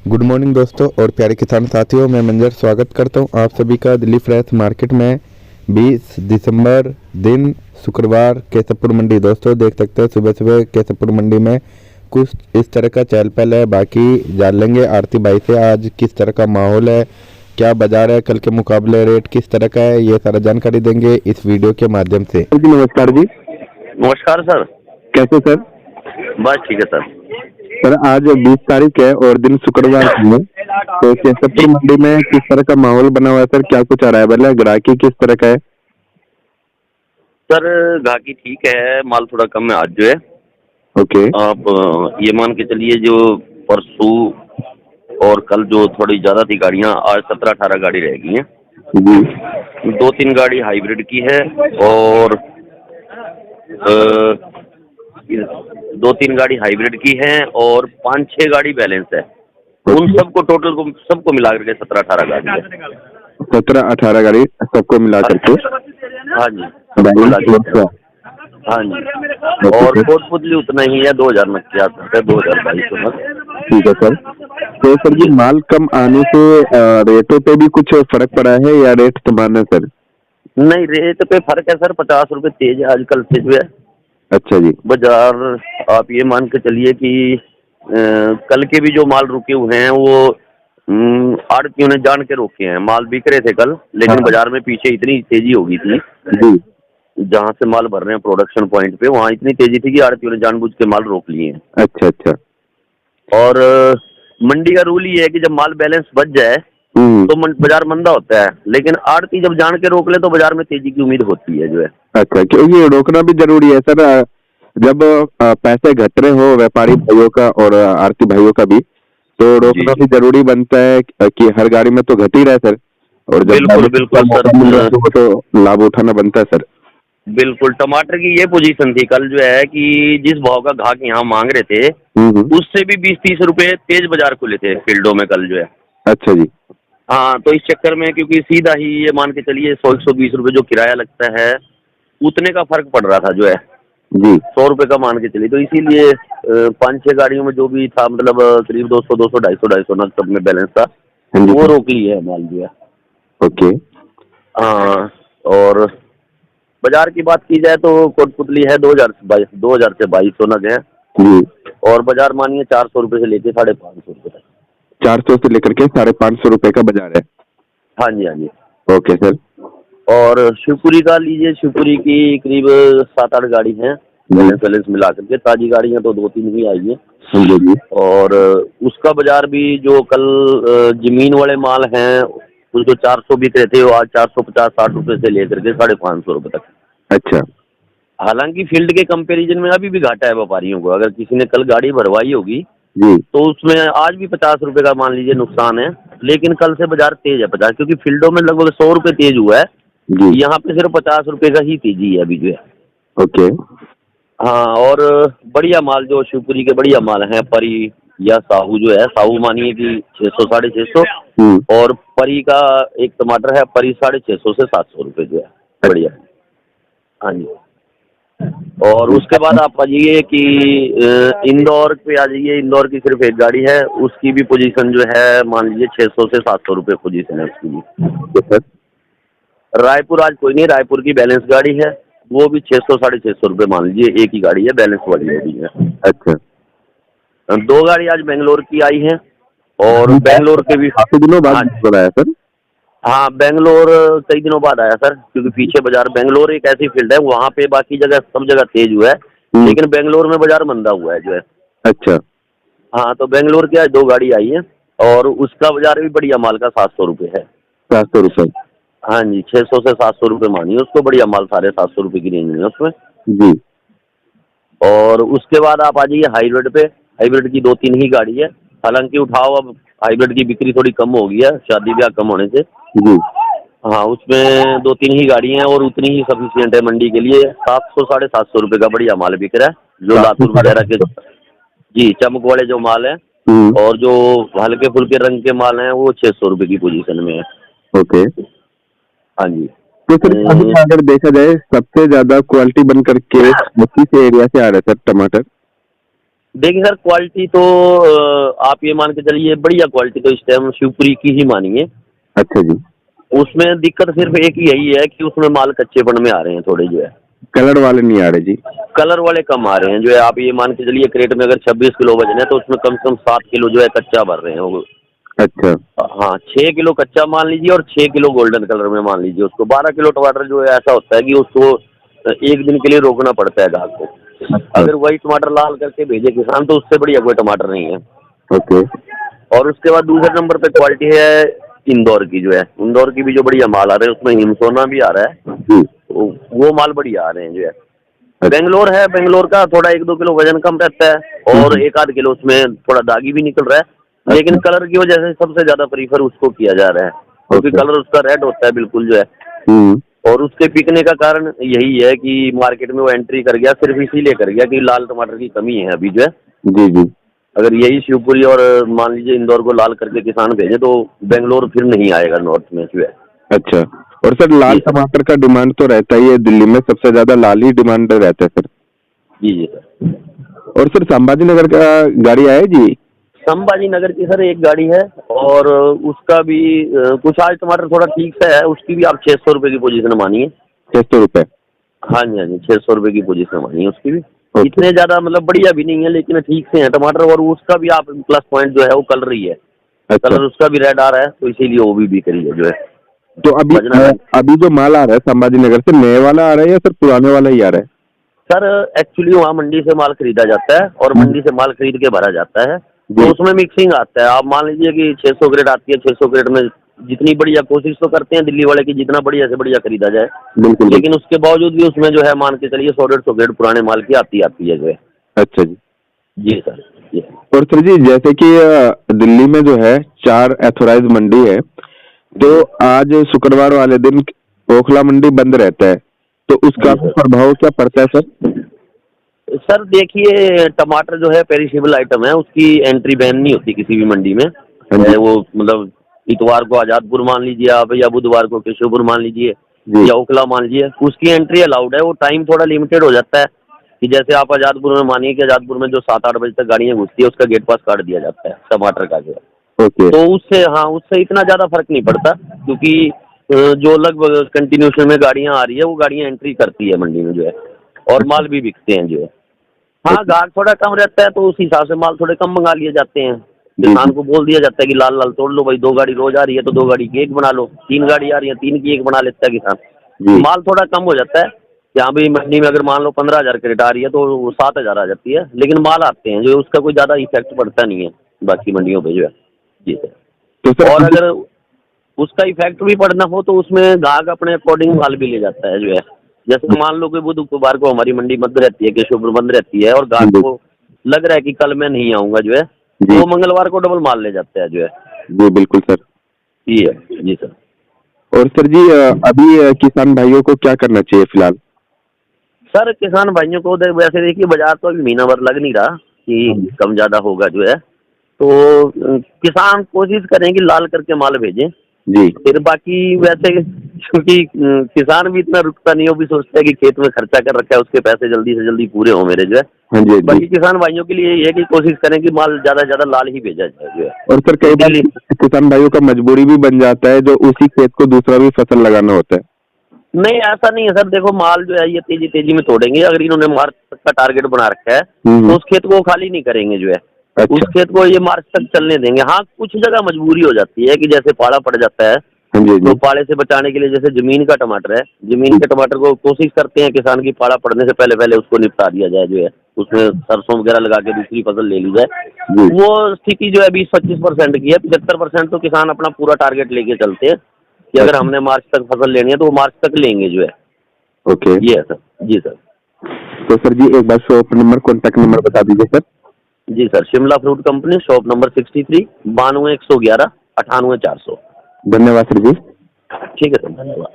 Good morning दोस्तों और प्यारे किसान साथियों, मैं मंजर स्वागत करता हूं आप सभी का दिल्ली फ्रेश मार्केट में 20 दिसंबर दिन शुक्रवार केशवपुर मंडी। दोस्तों देख सकते हैं सुबह सुबह केशवपुर मंडी में कुछ इस तरह का चहल पहल है। बाकी जान लेंगे आरती भाई से आज किस तरह का माहौल है, क्या बाजार है, कल के मुकाबले रेट किस तरह का है, ये सारा जानकारी देंगे इस वीडियो के माध्यम से। नमस्कार जी। नमस्कार सर। कैसे सर? बस ठीक है सर। सर आज 20 तारीख है और दिन शुक्रवार है, तो केशवपुर मंडी में किस तरह का माहौल बना हुआ है सर? क्या कुछ अराइवल है, ग्राहकी किस तरह का है? सर ग्राहकी ठीक है, माल थोड़ा कम है आज जो है। ओके। आप ये मान के चलिए जो परसों और कल जो थोड़ी ज्यादा थी गाड़ियां, आज 17-18 गाड़ी रह गई हैं जी। 2-3 गाड़ी हाइब्रिड की है और 2-3 गाड़ी हाइब्रिड की है और 5-6 गाड़ी बैलेंस है। उन सबको टोटल को सबको मिला करके 17-18 गाड़ी है। 17-18 गाड़ी सबको मिला करके? हाँ जी। हाँ जी। और कोटपुतली उतना ही है, 2000 में क्या है, 2022 में। ठीक है सर। तो सर जी माल कम आने से रेटों पे भी कुछ फर्क पड़ा है या रेट समान है सर? नहीं, रेट पे फर्क है सर, 50 रुपए तेज है आजकल से जो है। अच्छा जी। बाजार आप ये मान के चलिए कि कल के भी जो माल रुके हुए हैं वो आड़तियों ने जान के रोके हैं। माल बिक रहे थे कल, लेकिन बाजार में पीछे इतनी तेजी हो गई थी जी, जहाँ से माल भर रहे हैं प्रोडक्शन पॉइंट पे, वहाँ इतनी तेजी थी कि आड़तियों ने जानबूझ के माल रोक लिए हैं। अच्छा अच्छा। और मंडी का रूल ये है कि जब माल बैलेंस बच जाए तो बाजार मंदा होता है, लेकिन आड़ती जब जान के रोक ले तो बाजार में तेजी की उम्मीद होती है जो है। अच्छा, क्योंकि ये रोकना भी जरूरी है सर। जब पैसे घट रहे हो व्यापारी भाइयों का और आरती भाइयों का भी, तो रोकना भी जरूरी बनता है कि हर गाड़ी में तो घट ही रहा है सर, और जब बिल्कुल बिल्कुल सर, तो लाभ उठाना बनता है सर। बिल्कुल। टमाटर की ये पोजीशन थी कल जो है कि जिस भाव का ग्राहक यहाँ मांग रहे थे उससे भी 20-30 रुपए तेज बाजार खुले थे फील्डों में कल जो है। अच्छा जी। हाँ, तो इस चक्कर में क्योंकि सीधा ही ये मान के चलिए 100-120 रुपए जो किराया लगता है उतने का फर्क पड़ रहा था जो है जी। 100 रुपए का मान के चलिए, तो इसीलिए 5-6 गाड़ियों में जो भी था, मतलब करीब 200, 250 नग सब में बैलेंस था, वो रोक ली है माल जो है। ओके। हाँ, और बाजार की बात की जाए तो कोटपुतली है 2000 से 2200 नग है जी। और बाजार मानिए 400 रुपए से लेके 550 रुपए तक। 400 से लेकर के 550 रुपए का बाजार है? हाँ जी, हाँ जी। Okay sir. और शिवपुरी का लीजिए, शिवपुरी की करीब 7-8 गाड़ी हैं बैलेंस मिला करके। ताजी गाड़ियां तो 2-3 ही आई है। और उसका बाजार भी जो कल जमीन वाले माल हैं उसको 400 बिक रहे थे, वो आज 450-60 रुपए से लेकर के 550 रुपए तक। अच्छा। हालांकि फील्ड के कंपैरिजन में अभी भी घाटा है व्यापारियों को। अगर किसी ने कल गाड़ी भरवाई होगी जी, तो उसमें आज भी 50 रुपए का मान लीजिए नुकसान है, लेकिन कल से बाजार तेज है 50, क्योंकि फील्डों में लगभग 100 रुपए तेज हुआ है, यहाँ पे सिर्फ 50 रुपए का ही तेजी है अभी जो है। ओके। हाँ, और बढ़िया माल जो शिवपुरी के बढ़िया माल हैं, परी या साहू जो है, साहू मानिए कि 600-650 और परी का एक टमाटर है, परी 650 से 700 रुपए जो है, बढ़िया। हाँ जी। और उसके बाद आप आ जाइए कि इंदौर पे आ जाइए। इंदौर की सिर्फ एक गाड़ी है, उसकी भी पोजीशन जो है मान लीजिए 600 से 700 रुपए पोजीशन है उसकी भी। रायपुर आज कोई नहीं, रायपुर की बैलेंस गाड़ी है, वो भी 600-650 रुपए मान लीजिए, एक ही गाड़ी है, बैलेंस वाली गाड़ी है। अच्छा। 2 गाड़ी आज बेंगलोर की आई है और बेंगलोर के भी काफी दिनों बाद बताया सर। हाँ, बेंगलोर कई दिनों बाद आया सर, क्योंकि पीछे बाजार, बेंगलोर एक ऐसी फील्ड है वहाँ पे बाकी जगह सब जगह तेज हुआ है, लेकिन बेंगलोर में बाजार मंदा हुआ है जो है। अच्छा। हाँ, तो बेंगलोर की आज 2 गाड़ी आई है और उसका बाजार भी बढ़िया माल का 700 रुपए है। 700 रुपए? हाँ जी, 600 से 700 रुपए मानिए उसको, बढ़िया माल 750 रुपए की रेंज में उसमें जी। और उसके बाद आप आ जाइए हाइब्रिड पे। हाइब्रिड की 2-3 ही गाड़ी है, हालांकि उठाओ अब हाइब्रिड की बिक्री थोड़ी कम हो गई है शादी ब्याह कम होने से जी। हाँ, उसमें 2-3 ही गाड़ी हैं और उतनी ही सफिशियंट है मंडी के लिए। 700-750 रुपए का बढ़िया माल बिक रहा है, जो लातूर वगैरह के जी चमक वाले जो माल है, और जो हल्के फुल्के रंग के माल हैं वो 600 रुपए की पोजीशन में है। ओके। हाँ जी। तो सर अगर देखा जाए सबसे ज्यादा क्वालिटी बन करके उसी से एरिया से आ रहा है सर टमाटर? देखिए सर, क्वालिटी तो आप ये मान के चलिए बढ़िया क्वालिटी तो इस टाइम शिवपुरी की ही मानिए। अच्छा जी। उसमें दिक्कत सिर्फ एक ही यही है कि उसमें माल कच्चेपन में आ रहे हैं थोड़े जो है। कलर वाले नहीं आ रहे जी। कलर वाले कम आ रहे हैं जो है। आप ये मान के चलिए क्रेट में अगर 26 किलो वजन है तो उसमें कम से कम 7 किलो जो है कच्चा भर रहे हैं वो। अच्छा। हाँ, 6 किलो कच्चा मान लीजिए और 6 किलो गोल्डन कलर में मान लीजिए उसको। 12 किलो टमाटर जो है ऐसा होता है कि उसको एक दिन के लिए रोकना पड़ता है घास को। अच्छा। अगर वही टमाटर लाल करके भेजे किसान तो उससे बढ़िया कोई टमाटर नहीं है। ओके। और उसके बाद दूसरे नंबर पे क्वालिटी है इंदौर की जो है। इंदौर की भी जो बढ़िया माल आ रहे हैं उसमें हिमसोना भी आ रहा है। जी। वो माल बढ़िया आ रहे हैं जो है। बेंगलोर है, बेंगलोर का थोड़ा 1-2 किलो वजन कम रहता है और 1-8 किलो उसमें थोड़ा दागी भी निकल रहा है। लेकिन कलर की वजह से सबसे ज्यादा प्रीफर उसको किया जा रहा है क्योंकि कलर उसका रेड होता है बिल्कुल जो है। और उसके बिकने का कारण यही है कि मार्केट में वो एंट्री कर गया, सिर्फ इसीलिए कर गया कि लाल टमाटर की कमी है अभी जो है। जी जी। अगर यही शिवपुरी और मान लीजिए इंदौर को लाल करके किसान भेजे तो बेंगलोर फिर नहीं आएगा नॉर्थ में जो है। अच्छा। और सर लाल टमाटर का डिमांड तो रहता ही है, दिल्ली में सबसे ज्यादा लाल ही डिमांड रहता है सर। जी जी सर। और सर संभाजी नगर का गाड़ी आया जी? संभाजी नगर की सर एक गाड़ी है और उसका भी कुछ आज टमाटर थोड़ा ठीक सा है, उसकी भी आप 600 रुपये की पोजीशन मानिए। 600 रुपये? हाँ जी, हाँ जी, 600 रुपये की पोजीशन मानिए उसकी भी। Okay. इतने ज्यादा मतलब बढ़िया भी नहीं है लेकिन ठीक से है टमाटर। और उसका भी आप प्लस पॉइंट जो है वो कलर ही है। अच्छा। कलर उसका भी रेड आ रहा है तो इसीलिए वो भी बिक रही है जो है। तो अभी जो माल आ रहा है संभाजी नगर से नए वाला आ रहा है या सर पुराने वाला ही आ रहा है? सर एक्चुअली वहाँ मंडी से माल खरीदा जाता है और मंडी से माल खरीद के भरा जाता है जी। तो उसमें मिक्सिंग आता है। आप मान लीजिए कि 600 ग्रेड आती है, 600 ग्रेड में जितनी बढ़िया कोशिश तो करते हैं दिल्ली वाले की जितना बढ़िया से बढ़िया खरीदा जाए। बिल्कुल। लेकिन उसके बावजूद भी उसमें जो है मान के चलिए 100-150 ग्रेड पुराने माल की आती है जो है। अच्छा जी। जी सर, जी। और सर जी जैसे कि दिल्ली में जो है 4 एथोराइज मंडी है, तो आज शुक्रवार वाले दिन ओखला मंडी बंद रहता है, तो उसका प्रभाव क्या पड़ता है सर? सर देखिए, टमाटर जो है पेरिशेबल आइटम है, उसकी एंट्री बैन नहीं होती किसी भी मंडी में। वो मतलब इतवार को आजादपुर मान लीजिए आप या बुधवार को केशवपुर मान लीजिए या ओखला मान लीजिए, उसकी एंट्री अलाउड है। वो टाइम थोड़ा लिमिटेड हो जाता है कि जैसे आप आजादपुर में मानिए कि आजादपुर में जो 7-8 बजे तक गाड़ियाँ घुसती है उसका गेट पास काट दिया जाता है टमाटर का जो है। तो उससे हाँ उससे इतना ज़्यादा फर्क नहीं पड़ता क्योंकि जो लगभग कंटिन्यूशन में गाड़ियाँ आ रही है वो गाड़ियाँ एंट्री करती है मंडी में जो है और माल भी बिकते हैं जो है। हाँ, गाहक थोड़ा कम रहता है तो उस हिसाब से माल थोड़े कम मंगा लिए जाते हैं। किसान को बोल दिया जाता है कि लाल लाल तोड़ लो भाई, 2 गाड़ी रोज आ रही है तो 2 गाड़ी की एक बना लो, 3 गाड़ी आ रही है 3 की एक बना लेता है किसान। माल थोड़ा कम हो जाता है। यहाँ भी मंडी में अगर मान लो 15,000 क्रेट आ रही है तो वो 7,000 आ जाती है, लेकिन माल आते हैं जो उसका कोई ज़्यादा इफेक्ट पड़ता नहीं है बाकी मंडियों पे जो है। जी सर। और अगर उसका इफेक्ट भी पड़ना हो तो उसमें ग्राहक अपने अकॉर्डिंग माल भी ले जाता है जो है। जैसे मान लो कि बुधवार को हमारी मंडी बंद रहती है, केशवपुर बंद रहती है और ग्राहक को लग रहा है कि कल मैं नहीं आऊँगा जो है, तो वो मंगलवार को डबल माल ले जाता है जो है। जी बिल्कुल सर। जी है, जी सर। और सर जी अभी किसान भाइयों को क्या करना चाहिए फिलहाल? सर किसान भाइयों को वैसे देखिए बाजार तो अभी महीना भर लग नहीं रहा कि कम ज़्यादा होगा जो है, तो किसान कोशिश करें कि लाल करके माल भेजें जी। फिर बाकी वैसे क्योंकि किसान भी इतना रुकता नहीं, वो भी सोचता है कि खेत में खर्चा कर रखा है उसके पैसे जल्दी से जल्दी पूरे हो मेरे जो है। हाँ जी। बाकी किसान भाइयों के लिए ये है कि कोशिश करें कि माल ज्यादा से ज्यादा लाल ही भेजा जाए जो है। और सर कई बार किसान भाइयों का मजबूरी भी बन जाता है जो उसी खेत को दूसरा भी फसल लगाना होता है। नहीं ऐसा नहीं है सर, देखो माल जो है ये तेजी तेजी में तोड़ेंगे। अगर इन्होंने मार्च तक का टारगेट बना रखा है तो उस खेत को खाली नहीं करेंगे जो है। अच्छा। उस खेत को ये मार्च तक चलने देंगे। हाँ कुछ जगह मजबूरी हो जाती है कि जैसे पाड़ा पड़ जाता है तो पाड़े से बचाने के लिए जैसे जमीन का टमाटर है, जमीन के टमाटर को कोशिश करते हैं किसान की पाड़ा पड़ने से पहले पहले उसको निपटा दिया जाए जो है, उसमें सरसों वगैरह लगा के दूसरी फसल ले ली जाए। वो स्थिति जो है 20-25% की है। 75% तो किसान अपना पूरा टारगेट लेके चलते हैं कि अगर हमने मार्च तक फसल लेनी है तो वो मार्च तक लेंगे जो है। ओके ये है सर। जी सर। तो सर जी एक बार शॉप नंबर कॉन्टैक्ट नंबर बता दीजिए सर। जी sir, Shimla fruit company, shop number 63, 92 111 98 400। धन्यवाद सर जी। ठीक है सर, धन्यवाद।